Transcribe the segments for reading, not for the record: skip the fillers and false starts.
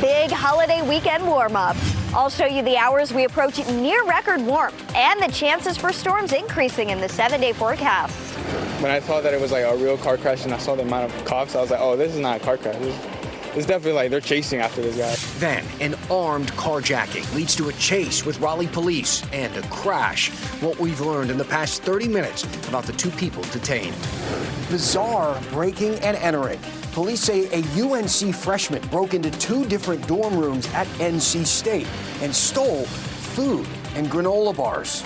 big holiday weekend warm-up. I'll show you the hours we approach near record warmth and the chances for storms increasing in the 7-day forecast. When I thought that it was like a real car crash and I saw the amount of cops, I was like, oh, this is not a car crash. It's definitely like they're chasing after this guy. Then an armed carjacking leads to a chase with Raleigh police and a crash. What we've learned in the past 30 minutes about the two people detained. Bizarre breaking and entering. Police say a UNC freshman broke into two different dorm rooms at NC State and stole food and granola bars.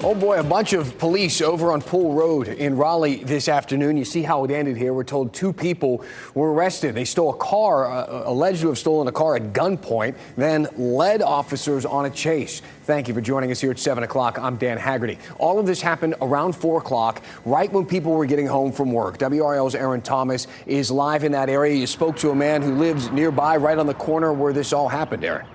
Oh boy, a bunch of police over on Pool Road in Raleigh this afternoon. You see how it ended here. We're told two people were arrested. They stole a car, alleged to have stolen a car at gunpoint, then led officers on a chase. Thank you for joining us here at 7 o'clock. I'm Dan Haggerty. All of this happened around 4 o'clock, right when people were getting home from work. WRAL's Aaron Thomas is live in that area. You spoke to a man who lives nearby, right on the corner where this all happened, Aaron.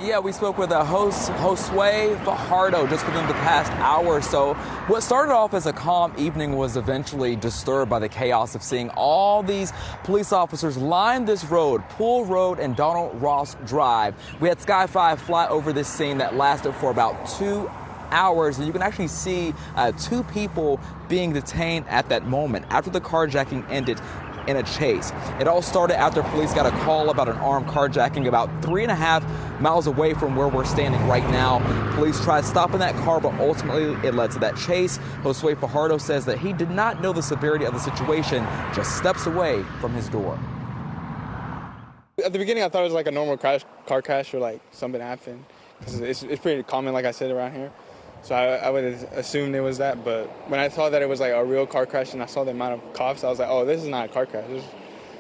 Yeah, we spoke with Josue Fajardo just within the past hour or so. What started off as a calm evening was eventually disturbed by the chaos of seeing all these police officers line this road, Pool Road and Donald Ross Drive. We had Sky 5 fly over this scene that lasted for about 2 hours, and you can actually see two people being detained at that moment after the carjacking ended in a chase. It all started after police got a call about an armed carjacking about 3.5 miles away from where we're standing right now. Police tried stopping that car, but ultimately it led to that chase. Josue Fajardo says that he did not know the severity of the situation just steps away from his door. At the beginning, I thought it was like a normal car crash or like something happened, because it's pretty common, like I said, around here. So I would assume it was that, but when I saw that it was like a real car crash and I saw the amount of cops, I was like, oh, this is not a car crash.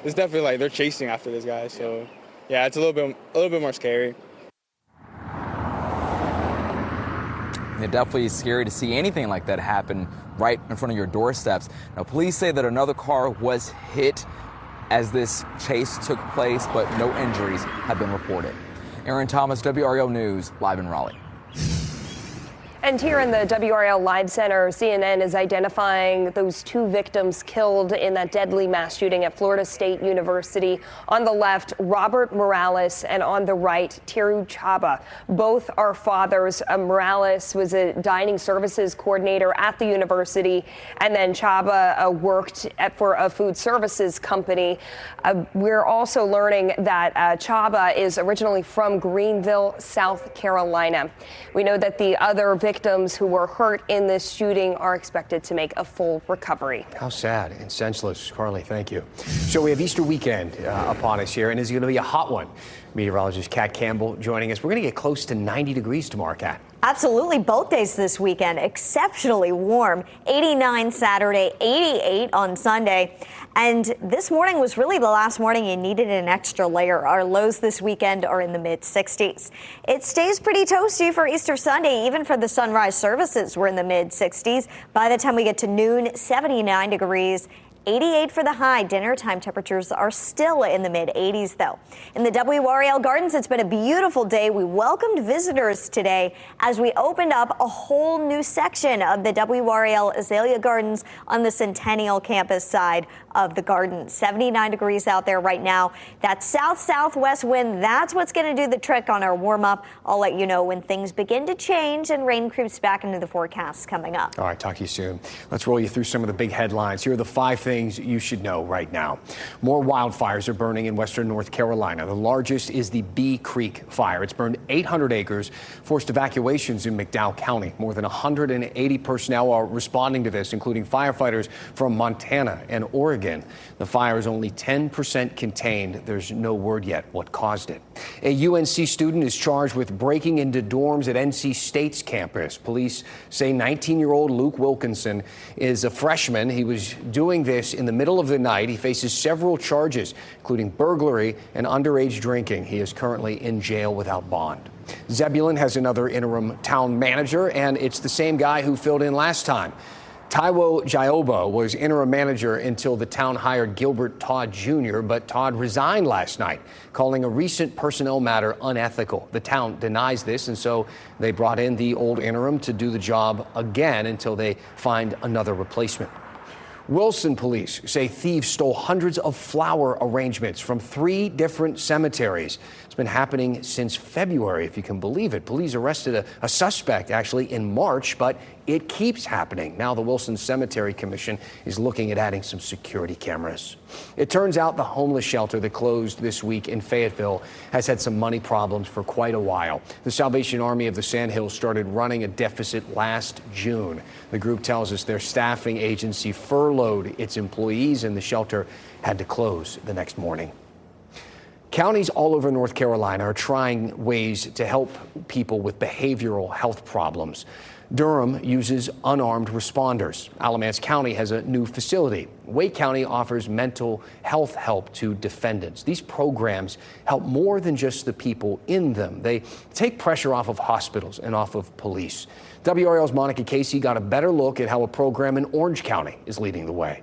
It's definitely like they're chasing after this guy. So yeah, it's a little bit more scary. It's definitely scary to see anything like that happen right in front of your doorsteps. Now, police say that another car was hit as this chase took place, but no injuries have been reported. Aaron Thomas, WRAL News, live in Raleigh. And here in the WRAL Live Center, CNN is identifying those two victims killed in that deadly mass shooting at Florida State University. On the left, Robert Morales, and on the right, Tiru Chaba. Both are fathers. Morales was a dining services coordinator at the university, and then Chaba worked for a food services company. We're also learning that Chaba is originally from Greenville, South Carolina. We know that the other victims who were hurt in this shooting are expected to make a full recovery. How sad and senseless. Carly, thank you. So we have Easter weekend upon us here, and it's going to be a hot one. Meteorologist Kat Campbell joining us. We're going to get close to 90 degrees tomorrow, Kat. Absolutely. Both days this weekend, exceptionally warm. 89 Saturday, 88 on Sunday. And this morning was really the last morning you needed an extra layer. Our lows this weekend are in the mid-60s. It stays pretty toasty for Easter Sunday. Even for the sunrise services, we're in the mid-60s. By the time we get to noon, 79 degrees. 88 for the high. Dinner time temperatures are still in the mid-80s, though. In the WRAL Gardens, it's been a beautiful day. We welcomed visitors today as we opened up a whole new section of the WRAL Azalea Gardens on the Centennial campus side of the garden. 79 degrees out there right now. That south-southwest wind, that's what's going to do the trick on our warm-up. I'll let you know when things begin to change and rain creeps back into the forecast coming up. All right, talk to you soon. Let's roll you through some of the big headlines. Here are the 5 things you should know right now. More wildfires are burning in western North Carolina. The largest is the Bee Creek fire. It's burned 800 acres, forced evacuations in McDowell County. More than 180 personnel are responding to this, including firefighters from Montana and Oregon. The fire is only 10% contained. There's no word yet what caused it. A UNC student is charged with breaking into dorms at NC State's campus. Police say 19-year-old Luke Wilkinson is a freshman. He was doing this in the middle of the night. He faces several charges, including burglary and underage drinking. He is currently in jail without bond. Zebulon has another interim town manager, and it's the same guy who filled in last time. Taiwo Jaoba was interim manager until the town hired Gilbert Todd Jr., but Todd resigned last night, calling a recent personnel matter unethical. The town denies this, and so they brought in the old interim to do the job again until they find another replacement. Wilson police say thieves stole hundreds of flower arrangements from 3 different cemeteries. It's been happening since February, if you can believe it. Police arrested a suspect actually in March, but it keeps happening. Now the Wilson Cemetery Commission is looking at adding some security cameras. It turns out the homeless shelter that closed this week in Fayetteville has had some money problems for quite a while. The Salvation Army of the Sandhills started running a deficit last June. The group tells us their staffing agency furloughed its employees and the shelter had to close the next morning. Counties all over North Carolina are trying ways to help people with behavioral health problems. Durham uses unarmed responders. Alamance County has a new facility. Wake County offers mental health help to defendants. These programs help more than just the people in them. They take pressure off of hospitals and off of police. WRAL's Monica Casey got a better look at how a program in Orange County is leading the way.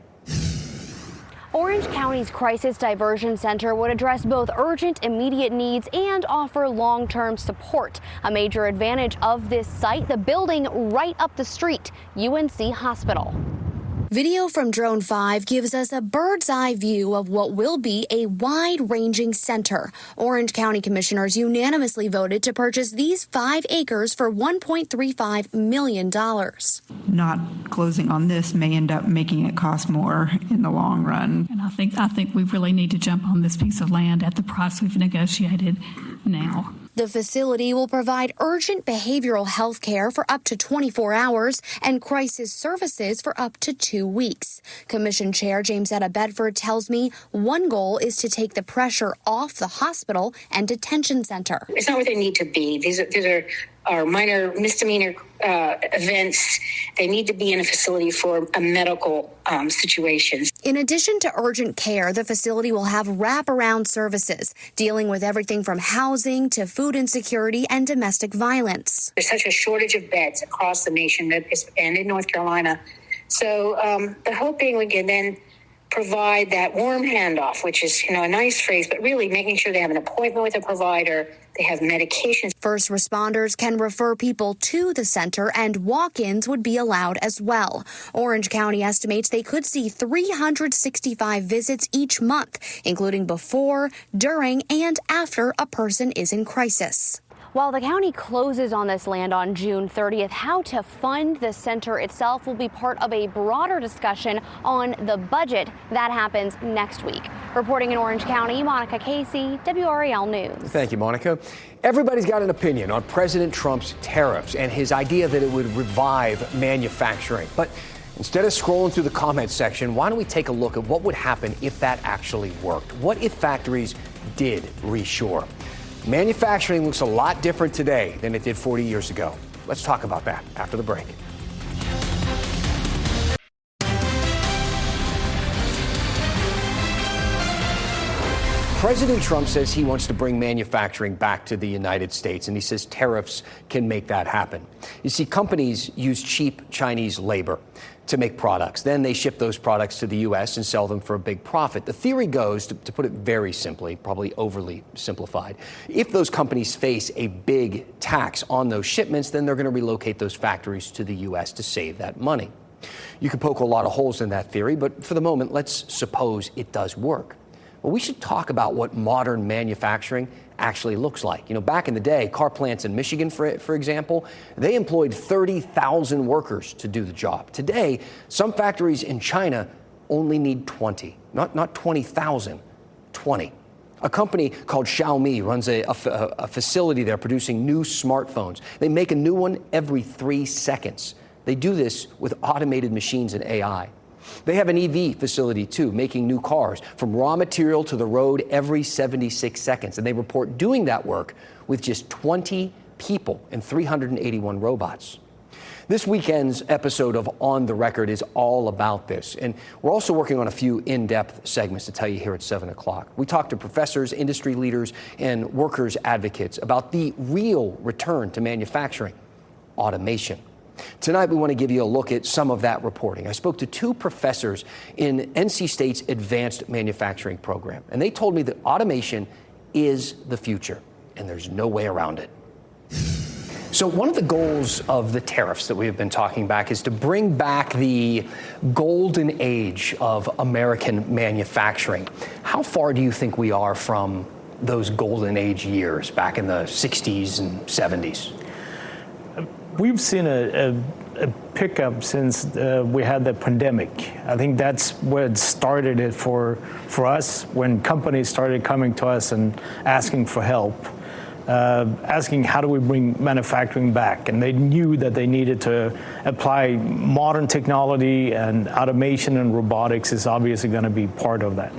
Orange County's Crisis Diversion Center would address both urgent, immediate needs and offer long-term support. A major advantage of this site, the building right up the street, UNC Hospital. Video from Drone 5 gives us a bird's eye view of what will be a wide-ranging center. Orange County commissioners unanimously voted to purchase these 5 acres for $1.35 million. Not closing on this may end up making it cost more in the long run. And I think we really need to jump on this piece of land at the price we've negotiated now. The facility will provide urgent behavioral health care for up to 24 hours and crisis services for up to 2 weeks. Commission Chair Jamesetta Bedford tells me one goal is to take the pressure off the hospital and detention center. It's not where they need to be. These are minor misdemeanor events. They need to be in a facility for a medical situations. In addition to urgent care, the facility will have wraparound services dealing with everything from housing to food insecurity and domestic violence. There's such a shortage of beds across the nation and in North Carolina. So the hope being we can then provide that warm handoff, which is, a nice phrase, but really making sure they have an appointment with a provider, they have medications. First responders can refer people to the center and walk-ins would be allowed as well. Orange County estimates they could see 365 visits each month, including before, during, and after a person is in crisis. While the county closes on this land on June 30th, how to fund the center itself will be part of a broader discussion on the budget. That happens next week. Reporting in Orange County, Monica Casey, WRAL News. Thank you, Monica. Everybody's got an opinion on President Trump's tariffs and his idea that it would revive manufacturing. But instead of scrolling through the comments section, why don't we take a look at what would happen if that actually worked? What if factories did reshore? Manufacturing looks a lot different today than it did 40 years ago. Let's talk about that after the break. President Trump says he wants to bring manufacturing back to the United States, and he says tariffs can make that happen. You see, companies use cheap Chinese labor to make products. Then they ship those products to the U.S. and sell them for a big profit. The theory goes, to put it very simply, probably overly simplified, if those companies face a big tax on those shipments, then they're going to relocate those factories to the U.S. to save that money. You could poke a lot of holes in that theory, but for the moment, let's suppose it does work. Well, we should talk about what modern manufacturing actually looks like. Back in the day, car plants in Michigan, for example, they employed 30,000 workers to do the job. Today, some factories in China only need 20, not 20,000, 20. A company called Xiaomi runs a facility there producing new smartphones. They make a new one every 3 seconds. They do this with automated machines and AI. They have an EV facility, too, making new cars from raw material to the road every 76 seconds. And they report doing that work with just 20 people and 381 robots. This weekend's episode of On the Record is all about this. And we're also working on a few in-depth segments to tell you here at 7 o'clock. We talk to professors, industry leaders, and workers' advocates about the real return to manufacturing, automation. Tonight, we want to give you a look at some of that reporting. I spoke to 2 professors in NC State's advanced manufacturing program, and they told me that automation is the future, and there's no way around it. So one of the goals of the tariffs that we have been talking about is to bring back the golden age of American manufacturing. How far do you think we are from those golden age years back in the 60s and 70s? We've seen a pickup since we had the pandemic. I think that's what started it for us, when companies started coming to us and asking for help, asking how do we bring manufacturing back. And they knew that they needed to apply modern technology, and automation and robotics is obviously going to be part of that.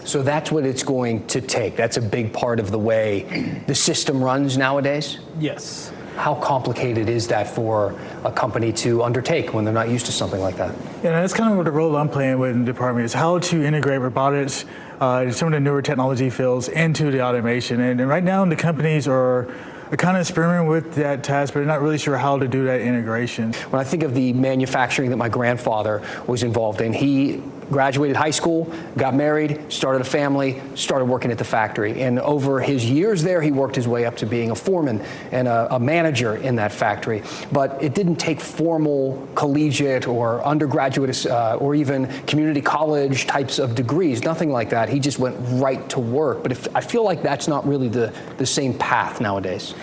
So that's what it's going to take. That's a big part of the way the system runs nowadays? Yes. How complicated is that for a company to undertake when they're not used to something like that? Yeah, that's kind of what the role I'm playing with in the department is how to integrate robotics, some of the newer technology fields into the automation. And right now the companies are kind of experimenting with that task, but they're not really sure how to do that integration. When I think of the manufacturing that my grandfather was involved in, he graduated high school, got married, started a family, started working at the factory. And over his years there, he worked his way up to being a foreman and a manager in that factory. But it didn't take formal collegiate or undergraduate or even community college types of degrees, nothing like that. He just went right to work. But I feel like that's not really the same path nowadays.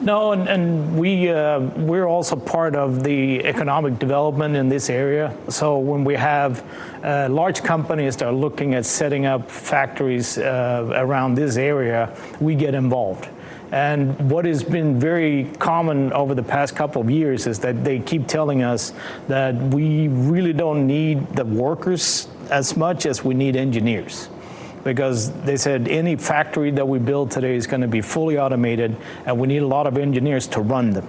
No, and we're also part of the economic development in this area. So when we have large companies that are looking at setting up factories around this area, we get involved. And what has been very common over the past couple of years is that they keep telling us that we really don't need the workers as much as we need engineers. Because they said any factory that we build today is going to be fully automated, and we need a lot of engineers to run them.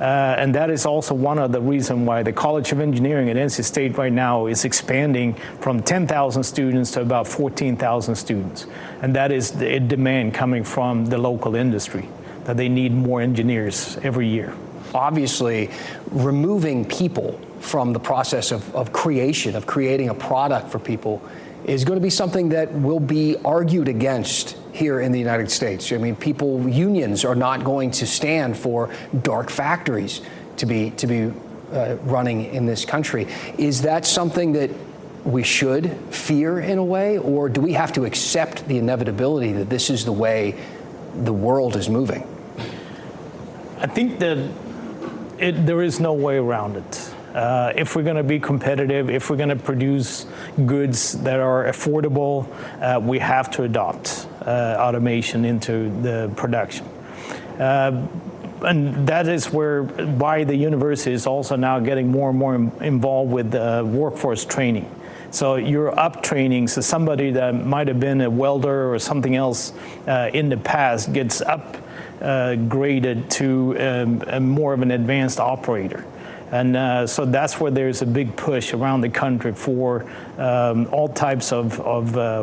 And that is also one of the reasons why the College of Engineering at NC State right now is expanding from 10,000 students to about 14,000 students. And that is the demand coming from the local industry, that they need more engineers every year. Obviously, removing people from the process of creating a product for people is going to be something that will be argued against here in the United States. I mean, unions are not going to stand for dark factories to be running in this country. Is that something that we should fear in a way, or do we have to accept the inevitability that this is the way the world is moving? I think that there is no way around it. If we're going to be competitive, if we're going to produce goods that are affordable, we have to adopt automation into the production. And that is why the university is also now getting more and more involved with workforce training. So you're up training, so somebody that might have been a welder or something else in the past gets upgraded to more of an advanced operator. And so that's where there's a big push around the country for all types of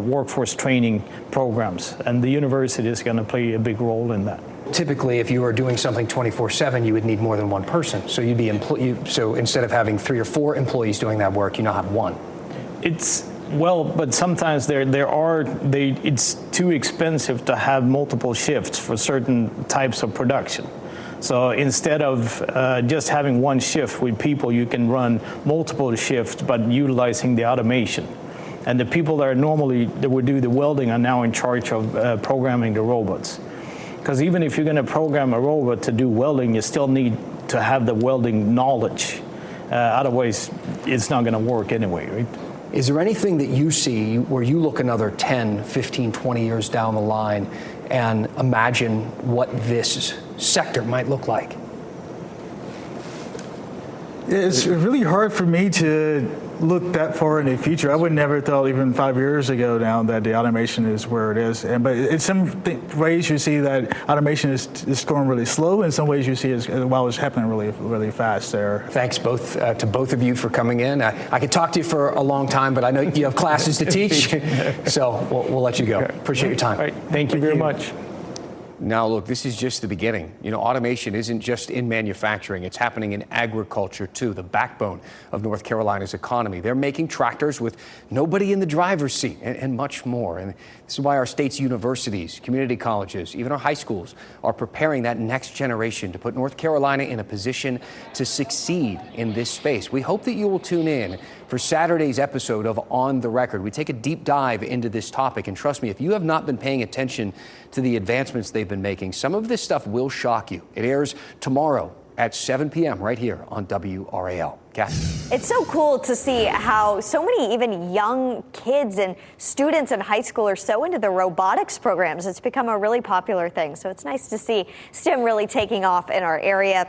workforce training programs. And the university is going to play a big role in that. Typically, if you were doing something 24/7, you would need more than one person. So you'd be so instead of having 3 or 4 employees doing that work, you now have one. But sometimes it's too expensive to have multiple shifts for certain types of production. So instead of just having one shift with people, you can run multiple shifts, but utilizing the automation. And the people that would do the welding are now in charge of programming the robots. Because even if you're going to program a robot to do welding, you still need to have the welding knowledge. Otherwise, it's not going to work anyway, right? Is there anything that you see where you look another 10, 15, 20 years down the line and imagine what this sector might look like? It's really hard for me to look that far in the future. I would never thought even 5 years ago now that the automation is where it is. But in some ways you see that automation is going really slow. In some ways you see it's happening really, really fast there. Thanks to both of you for coming in. I could talk to you for a long time, but I know you have classes to teach. So we'll let you go. Appreciate your time. All right. Thank you very much. Now, look, this is just the beginning. You know, automation isn't just in manufacturing. It's happening in agriculture, too, the backbone of North Carolina's economy. They're making tractors with nobody in the driver's seat and much more. And this is why our state's universities, community colleges, even our high schools are preparing that next generation to put North Carolina in a position to succeed in this space. We hope that you will tune in for Saturday's episode of On the Record. We take a deep dive into this topic, and trust me, if you have not been paying attention to the advancements they've been making, some of this stuff will shock you. It airs tomorrow at 7 p.m. right here on WRAL. Kat? It's so cool to see how so many even young kids and students in high school are so into the robotics programs. It's become a really popular thing. So it's nice to see STEM really taking off in our area.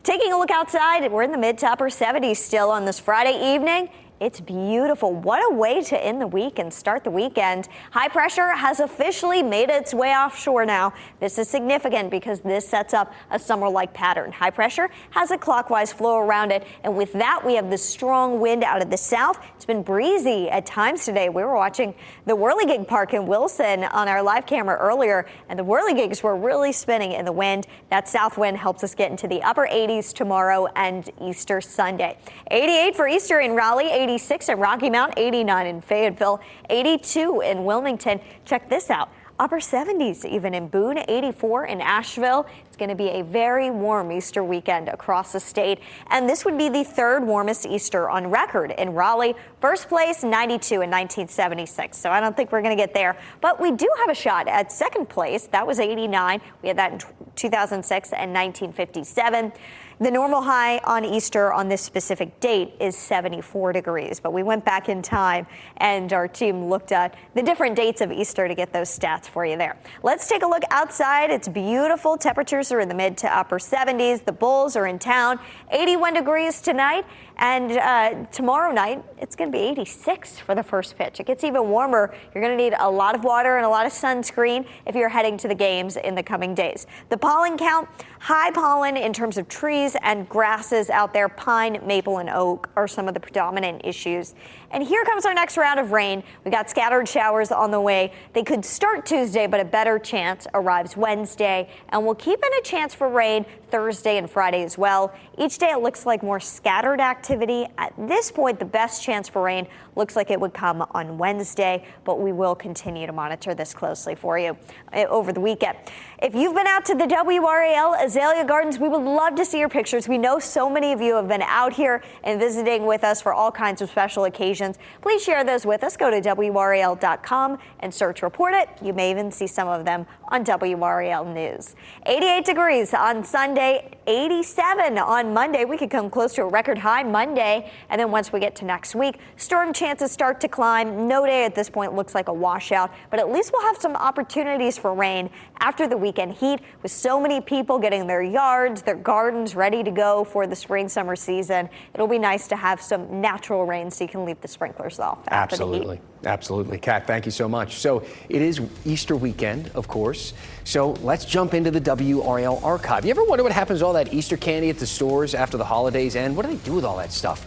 Taking a look outside, we're in the mid to upper 70s still on this Friday evening. It's beautiful. What a way to end the week and start the weekend. High pressure has officially made its way offshore now. This is significant because this sets up a summer-like pattern. High pressure has a clockwise flow around it, and with that, we have the strong wind out of the south. It's been breezy at times today. We were watching the Whirligig Park in Wilson on our live camera earlier, and the whirligigs were really spinning in the wind. That south wind helps us get into the upper 80s tomorrow and Easter Sunday. 88 for Easter in Raleigh, 86 in Rocky Mount, 89 in Fayetteville, 82 in Wilmington. Check this out. Upper 70s even in Boone, 84 in Asheville. It's going to be a very warm Easter weekend across the state. And this would be the third warmest Easter on record in Raleigh. First place, 92 in 1976. So I don't think we're going to get there. But we do have a shot at second place. That was 89. We had that in 2006 and 1957. The normal high on Easter on this specific date is 74 degrees, but we went back in time and our team looked at the different dates of Easter to get those stats for you there. Let's take a look outside. It's beautiful. Temperatures are in the mid to upper 70s. The Bulls are in town. 81 degrees tonight. And tomorrow night, it's going to be 86 for the first pitch. It gets even warmer. You're going to need a lot of water and a lot of sunscreen if you're heading to the games in the coming days. The pollen count, high pollen in terms of trees and grasses out there. Pine, maple, and oak are some of the predominant issues. And here comes our next round of rain. We got scattered showers on the way. They could start Tuesday, but a better chance arrives Wednesday. And we'll keep in a chance for rain Thursday and Friday as well. Each day it looks like more scattered activity. At this point, the best chance for rain looks like it would come on Wednesday, but we will continue to monitor this closely for you over the weekend. If you've been out to the WRAL Azalea Gardens, we would love to see your pictures. We know so many of you have been out here and visiting with us for all kinds of special occasions. Please share those with us. Go to WRAL.com and search Report It. You may even see some of them on WRAL News. 88 degrees on Sunday, 87 on Monday. We could come close to a record high Monday. And then once we get to next week, storm chances start to climb. No day at this point looks like a washout, but at least we'll have some opportunities for rain after the weekend heat, with so many people getting their yards, their gardens ready to go for the spring summer season. It'll be nice to have some natural rain so you can leave the sprinklers off after the heat. Absolutely. Kat, thank you so much. So it is Easter weekend, of course. So let's jump into the WRAL archive. You ever wonder what happens to all that Easter candy at the stores after the holidays end? What do they do with all that stuff?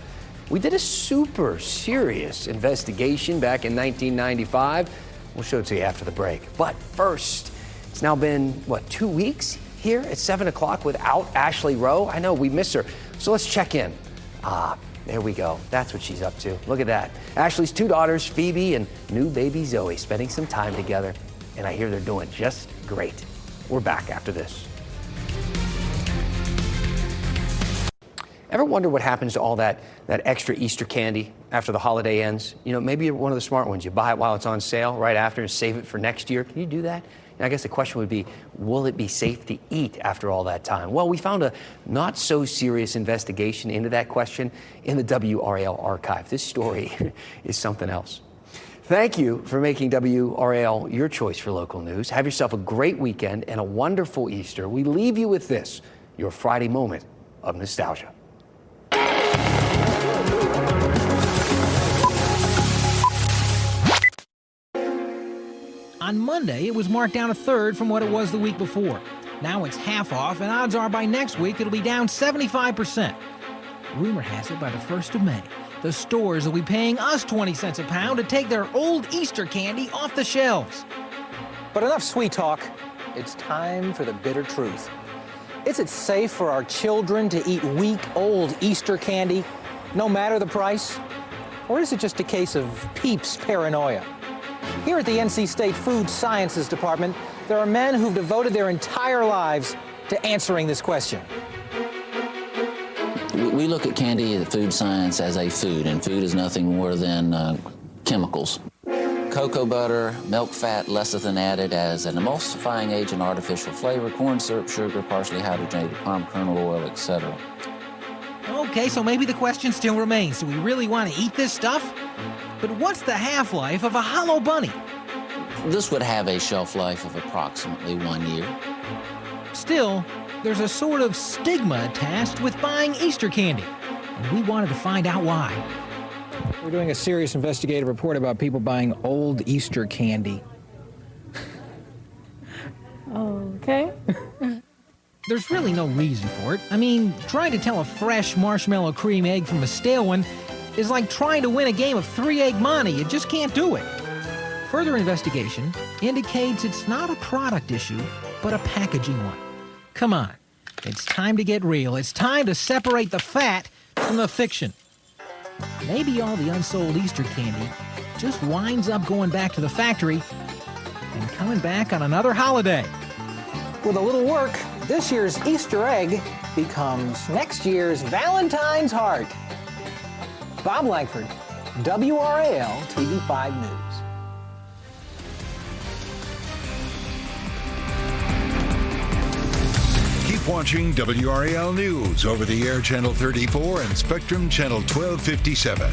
We did a super serious investigation back in 1995. We'll show it to you after the break. But first, it's now been, 2 weeks here at 7 o'clock without Ashley Rowe? I know, we miss her. So let's check in. There we go. That's what she's up to. Look at that. Ashley's two daughters, Phoebe and new baby Zoe, spending some time together. And I hear they're doing just great. We're back after this. Ever wonder what happens to all that extra Easter candy after the holiday ends? You know, maybe you're one of the smart ones. You buy it while it's on sale right after and save it for next year. Can you do that? And I guess the question would be, will it be safe to eat after all that time? Well, we found a not so serious investigation into that question in the WRAL archive. This story is something else. Thank you for making WRAL your choice for local news. Have yourself a great weekend and a wonderful Easter. We leave you with this, your Friday moment of nostalgia. On Monday, it was marked down a third from what it was the week before. Now it's half off, and odds are by next week it'll be down 75%. Rumor has it by the 1st of May, the stores will be paying us 20 cents a pound to take their old Easter candy off the shelves. But enough sweet talk. It's time for the bitter truth. Is it safe for our children to eat week-old Easter candy, no matter the price? Or is it just a case of Peeps paranoia? Here at the NC State Food Sciences Department, there are men who've devoted their entire lives to answering this question. We look at candy and food science as a food, and food is nothing more than chemicals. Cocoa butter, milk fat, lecithin added as an emulsifying agent, artificial flavor, corn syrup, sugar, partially hydrogenated palm kernel oil, etc. Okay, so maybe the question still remains, do we really want to eat this stuff? But what's the half-life of a hollow bunny? This would have a shelf life of approximately 1 year. Still, there's a sort of stigma attached with buying Easter candy, and we wanted to find out why. We're doing a serious investigative report about people buying old Easter candy. Okay. There's really no reason for it. I mean, trying to tell a fresh marshmallow cream egg from a stale one is like trying to win a game of 3-egg monte. You just can't do it. Further investigation indicates it's not a product issue, but a packaging one. Come on. It's time to get real. It's time to separate the fat from the fiction. Maybe all the unsold Easter candy just winds up going back to the factory and coming back on another holiday. With a little work, this year's Easter egg becomes next year's Valentine's heart. Bob Langford, WRAL TV5 News. Keep watching WRAL News over the air Channel 34 and Spectrum Channel 1257.